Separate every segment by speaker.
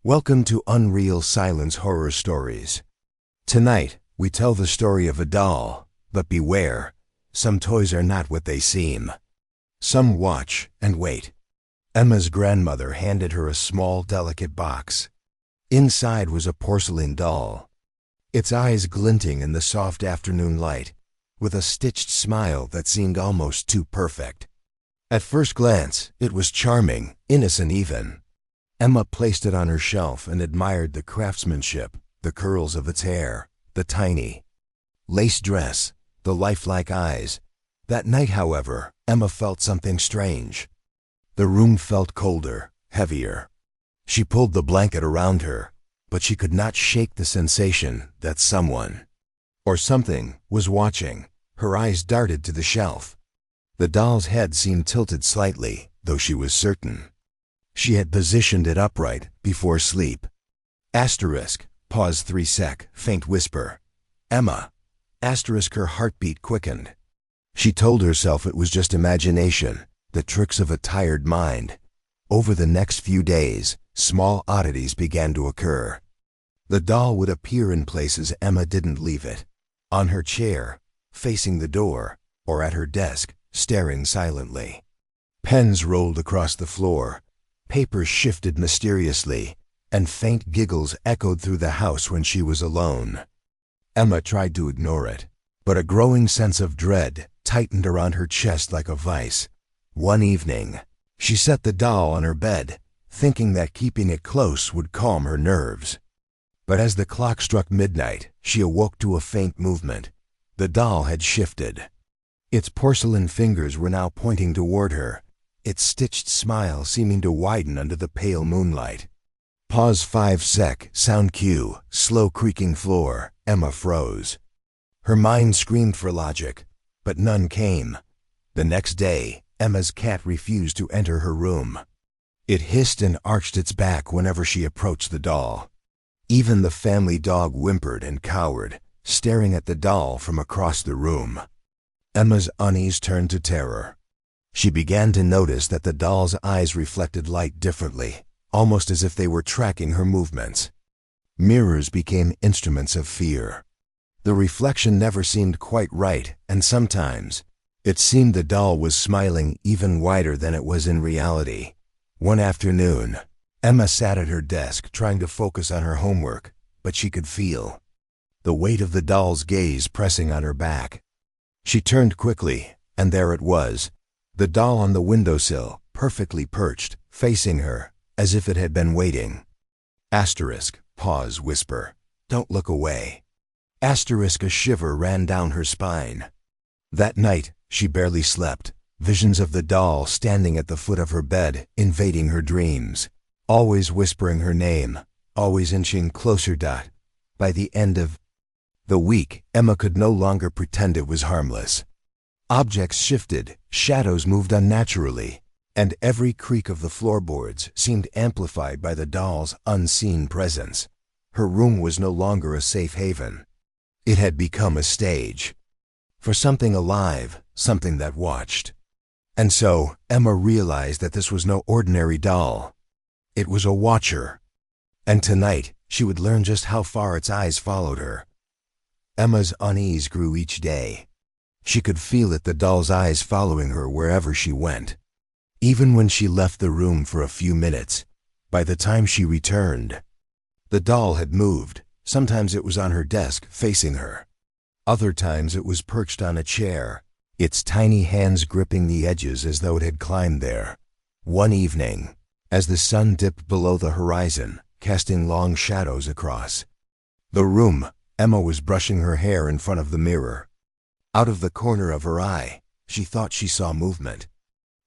Speaker 1: Welcome to Unreal Silence Horror Stories. Tonight, we tell the story of a doll, but beware, some toys are not what they seem. Some watch and wait. Emma's grandmother handed her a small, delicate box. Inside was a porcelain doll, its eyes glinting in the soft afternoon light, with a stitched smile that seemed almost too perfect. At first glance, it was charming, innocent even. Emma placed it on her shelf and admired the craftsmanship, the curls of its hair, the tiny lace dress, the lifelike eyes. That night, however, Emma felt something strange. The room felt colder, heavier. She pulled the blanket around her, but she could not shake the sensation that someone, or something, was watching. Her eyes darted to the shelf. The doll's head seemed tilted slightly, though she was certain she had positioned it upright before sleep. Asterisk, pause 3 sec, faint whisper. Emma. Asterisk, her heartbeat quickened. She told herself it was just imagination, the tricks of a tired mind. Over the next few days, small oddities began to occur. The doll would appear in places Emma didn't leave it. On her chair, facing the door, or at her desk, staring silently. Pens rolled across the floor. Papers shifted mysteriously, and faint giggles echoed through the house when she was alone. Emma tried to ignore it, but a growing sense of dread tightened around her chest like a vice. One evening, she set the doll on her bed, thinking that keeping it close would calm her nerves. But as the clock struck midnight, she awoke to a faint movement. The doll had shifted. Its porcelain fingers were now pointing toward her, its stitched smile seeming to widen under the pale moonlight. Pause 5 sec, sound cue, slow creaking floor. Emma froze. Her mind screamed for logic, but none came. The next day, Emma's cat refused to enter her room. It hissed and arched its back whenever she approached the doll. Even the family dog whimpered and cowered, staring at the doll from across the room. Emma's unease turned to terror. She began to notice that the doll's eyes reflected light differently, almost as if they were tracking her movements. Mirrors became instruments of fear. The reflection never seemed quite right, and sometimes it seemed the doll was smiling even wider than it was in reality. One afternoon, Emma sat at her desk trying to focus on her homework, but she could feel the weight of the doll's gaze pressing on her back. She turned quickly, and there it was, the doll on the windowsill, perfectly perched, facing her, as if it had been waiting. Asterisk, pause, whisper. Don't look away. Asterisk, a shiver ran down her spine. That night, she barely slept. Visions of the doll standing at the foot of her bed, invading her dreams, always whispering her name, always inching closer. By the end of the week, Emma could no longer pretend it was harmless. Objects shifted, shadows moved unnaturally, and every creak of the floorboards seemed amplified by the doll's unseen presence. Her room was no longer a safe haven. It had become a stage for something alive, something that watched. And so, Emma realized that this was no ordinary doll. It was a watcher. And tonight, she would learn just how far its eyes followed her. Emma's unease grew each day. She could feel it, the doll's eyes following her wherever she went. Even when she left the room for a few minutes, by the time she returned, the doll had moved. Sometimes it was on her desk, facing her. Other times it was perched on a chair, its tiny hands gripping the edges as though it had climbed there. One evening, as the sun dipped below the horizon, casting long shadows across the room, Emma was brushing her hair in front of the mirror. Out of the corner of her eye, she thought she saw movement.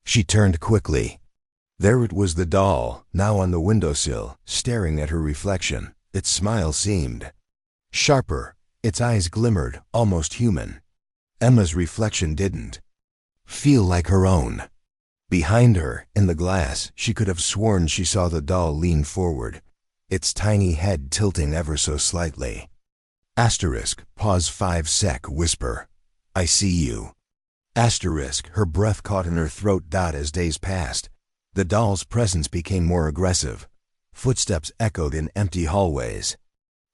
Speaker 1: She turned quickly. There it was, the doll, now on the windowsill, staring at her reflection. Its smile seemed sharper, its eyes glimmered, almost human. Emma's reflection didn't feel like her own. Behind her, in the glass, she could have sworn she saw the doll lean forward, its tiny head tilting ever so slightly. Asterisk, pause 5 sec, whisper. I see you. Asterisk, her breath caught in her throat. As days passed, the doll's presence became more aggressive. Footsteps echoed in empty hallways.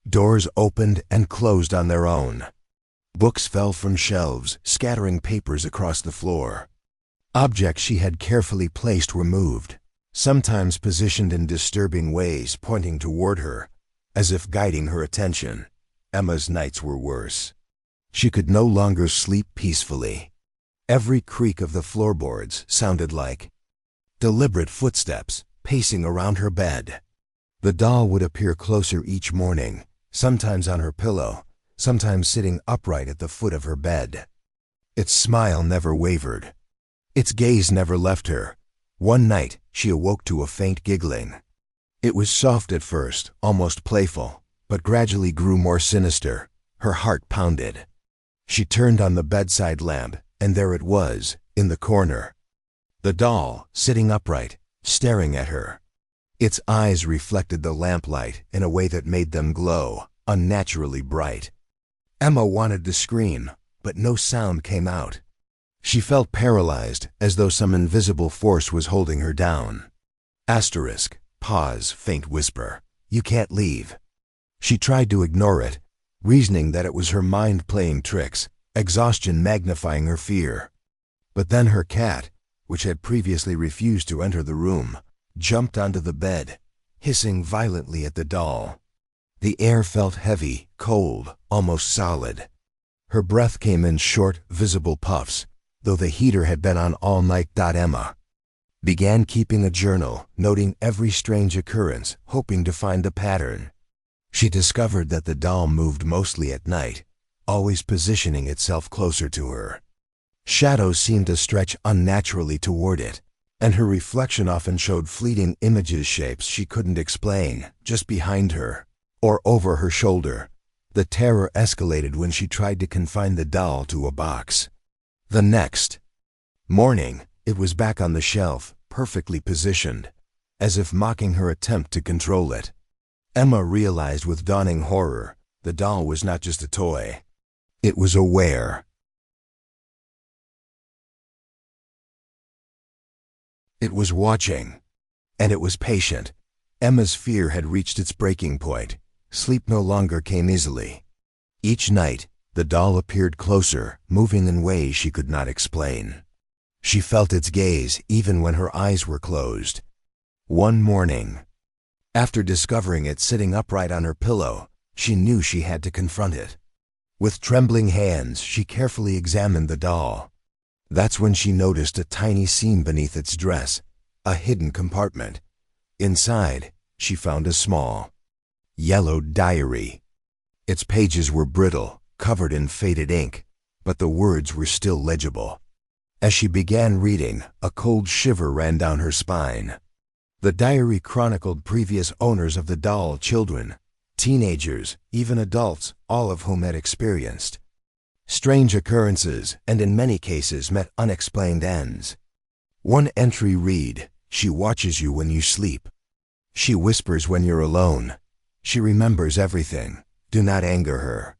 Speaker 1: Doors opened and closed on their own. Books fell from shelves, scattering papers across the floor. Objects she had carefully placed were moved, sometimes positioned in disturbing ways, pointing toward her, as if guiding her attention. Emma's nights were worse. She could no longer sleep peacefully. Every creak of the floorboards sounded like deliberate footsteps pacing around her bed. The doll would appear closer each morning, sometimes on her pillow, sometimes sitting upright at the foot of her bed. Its smile never wavered. Its gaze never left her. One night, she awoke to a faint giggling. It was soft at first, almost playful, but gradually grew more sinister. Her heart pounded. She turned on the bedside lamp, and there it was, in the corner. The doll, sitting upright, staring at her. Its eyes reflected the lamplight in a way that made them glow, unnaturally bright. Emma wanted to scream, but no sound came out. She felt paralyzed, as though some invisible force was holding her down. Asterisk, pause, faint whisper. You can't leave. She tried to ignore it, reasoning that it was her mind playing tricks, exhaustion magnifying her fear. But then her cat, which had previously refused to enter the room, jumped onto the bed, hissing violently at the doll. The air felt heavy, cold, almost solid. Her breath came in short, visible puffs, though the heater had been on all night. Emma began keeping a journal, noting every strange occurrence, hoping to find a pattern. She discovered that the doll moved mostly at night, always positioning itself closer to her. Shadows seemed to stretch unnaturally toward it, and her reflection often showed fleeting images, shapes she couldn't explain, just behind her, or over her shoulder. The terror escalated when she tried to confine the doll to a box. The next morning, it was back on the shelf, perfectly positioned, as if mocking her attempt to control it. Emma realized with dawning horror, the doll was not just a toy. It was aware. It was watching, and it was patient. Emma's fear had reached its breaking point. Sleep no longer came easily. Each night, the doll appeared closer, moving in ways she could not explain. She felt its gaze even when her eyes were closed. One morning, after discovering it sitting upright on her pillow, she knew she had to confront it. With trembling hands, she carefully examined the doll. That's when she noticed a tiny seam beneath its dress, a hidden compartment. Inside, she found a small, yellowed diary. Its pages were brittle, covered in faded ink, but the words were still legible. As she began reading, a cold shiver ran down her spine. The diary chronicled previous owners of the doll, children, teenagers, even adults, all of whom had experienced strange occurrences and in many cases met unexplained ends. One entry read, "She watches you when you sleep. She whispers when you're alone. She remembers everything. Do not anger her.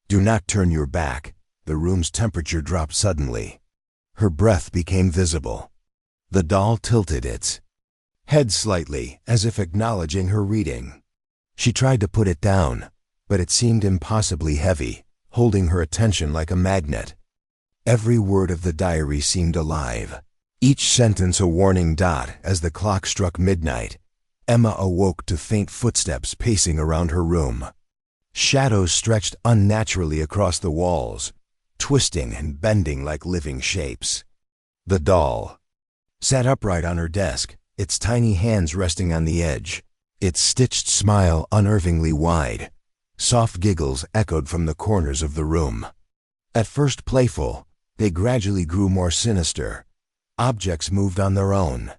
Speaker 1: Do not turn your back." The room's temperature dropped suddenly. Her breath became visible. The doll tilted its head slightly, as if acknowledging her reading. She tried to put it down, but it seemed impossibly heavy, holding her attention like a magnet. Every word of the diary seemed alive, each sentence a warning dot. As the clock struck midnight, Emma awoke to faint footsteps pacing around her room. Shadows stretched unnaturally across the walls, twisting and bending like living shapes. The doll sat upright on her desk, its tiny hands resting on the edge, its stitched smile unnervingly wide. Soft giggles echoed from the corners of the room. At first playful, they gradually grew more sinister. Objects moved on their own.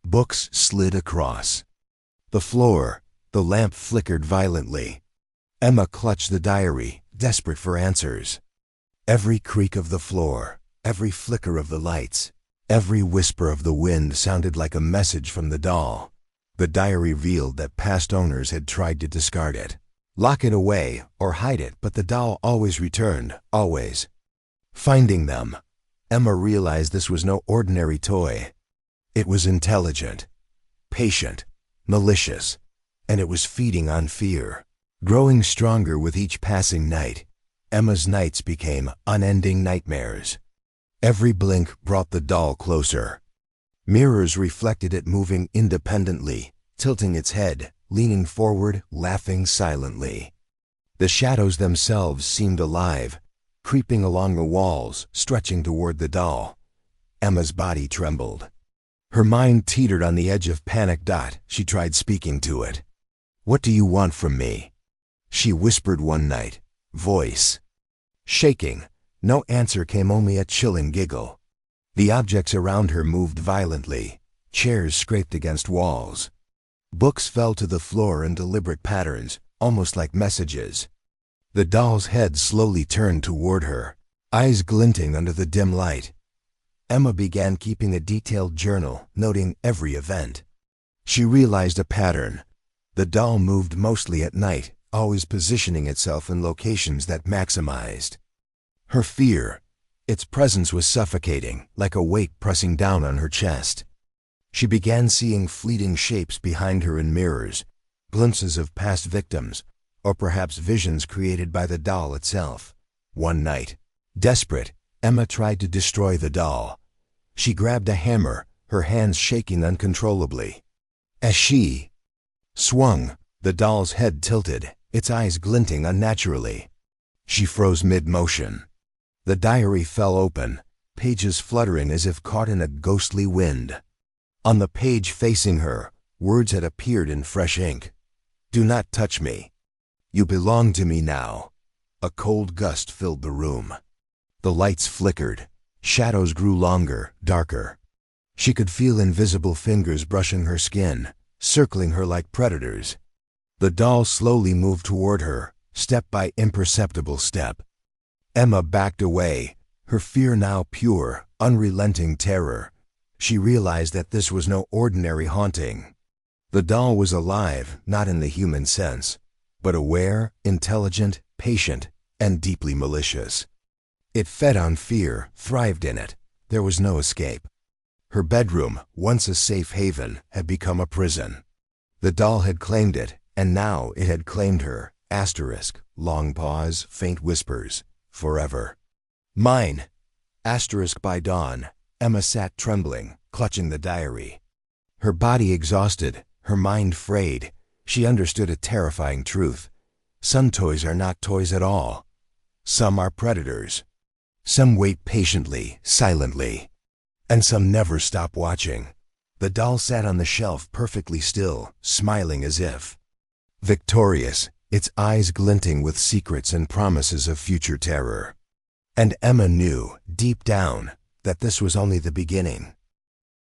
Speaker 1: Books slid across the floor. The lamp flickered violently. Emma clutched the diary, desperate for answers. Every creak of the floor, every flicker of the lights, every whisper of the wind sounded like a message from the doll. The diary revealed that past owners had tried to discard it, lock it away, or hide it, but the doll always returned, always. Finding them, Emma realized this was no ordinary toy. It was intelligent, patient, malicious, and it was feeding on fear. Growing stronger with each passing night, Emma's nights became unending nightmares. Every blink brought the doll closer. Mirrors reflected it moving independently, tilting its head, leaning forward, laughing silently. The shadows themselves seemed alive, creeping along the walls, stretching toward the doll. Emma's body trembled. Her mind teetered on the edge of panic. She tried speaking to it. "What do you want from me?" she whispered one night, voice shaking. No answer came, only a chilling giggle. The objects around her moved violently. Chairs scraped against walls. Books fell to the floor in deliberate patterns, almost like messages. The doll's head slowly turned toward her, eyes glinting under the dim light. Emma began keeping a detailed journal, noting every event. She realized a pattern. The doll moved mostly at night, always positioning itself in locations that maximized her fear. Its presence was suffocating, like a weight pressing down on her chest. She began seeing fleeting shapes behind her in mirrors, glimpses of past victims, or perhaps visions created by the doll itself. One night, desperate, Emma tried to destroy the doll. She grabbed a hammer, her hands shaking uncontrollably. As she swung, the doll's head tilted, its eyes glinting unnaturally. She froze mid-motion. The diary fell open, pages fluttering as if caught in a ghostly wind. On the page facing her, words had appeared in fresh ink. "Do not touch me. You belong to me now." A cold gust filled the room. The lights flickered. Shadows grew longer, darker. She could feel invisible fingers brushing her skin, circling her like predators. The doll slowly moved toward her, step by imperceptible step. Emma backed away, her fear now pure, unrelenting terror. She realized that this was no ordinary haunting. The doll was alive, not in the human sense, but aware, intelligent, patient, and deeply malicious. It fed on fear, thrived in it. There was no escape. Her bedroom, once a safe haven, had become a prison. The doll had claimed it, and now it had claimed her. Asterisk, long pause, faint whispers. Forever. Mine. Asterisk. By dawn, Emma sat trembling, clutching the diary. Her body exhausted, her mind frayed. She understood a terrifying truth. Some toys are not toys at all. Some are predators. Some wait patiently, silently. And some never stop watching. The doll sat on the shelf perfectly still, smiling as if victorious, its eyes glinting with secrets and promises of future terror. And Emma knew, deep down, that this was only the beginning.